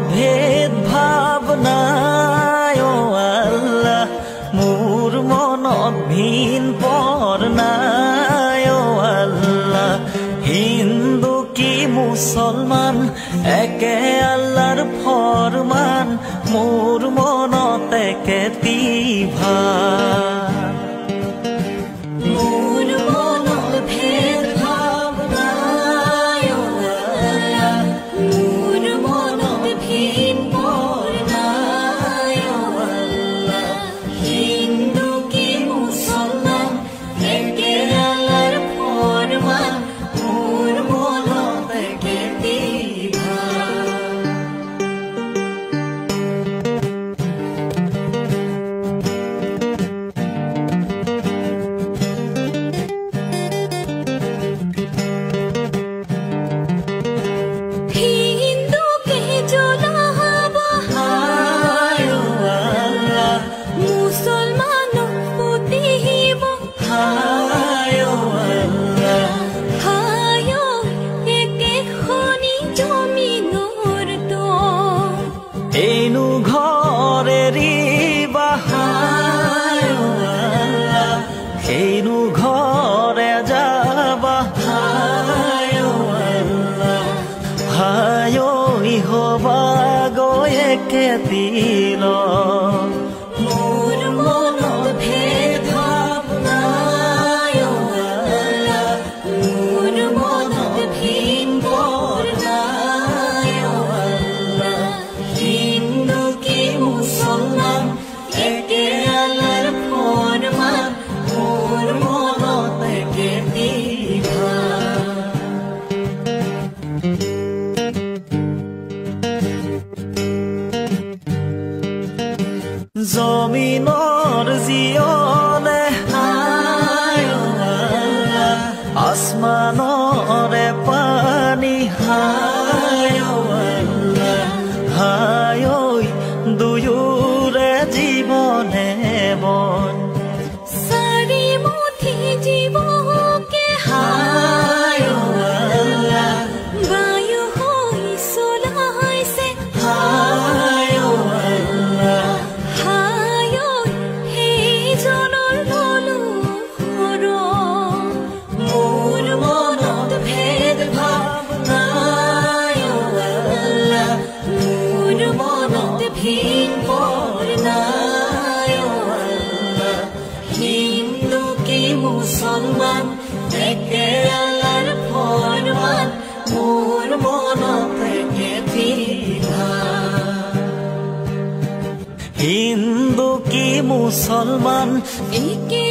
ভেদ ভাৱ নাই অ আল্লাহ মোৰ মনত ভিন পৰ নাই অ আল্লাহ হিন্দু কি মুছলমান একে আল্লাহৰ ফৰমান মোৰ মনত একেটি ভাৱ এনু ঘৰেৰি বাহায় সেইনু ঘৰে যাবা হায় হবা গয়ে কেতিল জমিনৰ জিয়নে আসমানৰে পানী হায় দুয়োৰে জীৱনে বন চাৰি মুঠি জীৱকে বায়ু হৈ চলাইছে মুছলমান একে আল্লাহৰ ফৰমান মোৰ মনত একেটি ভাৱ হিন্দু কি মুছলমান একে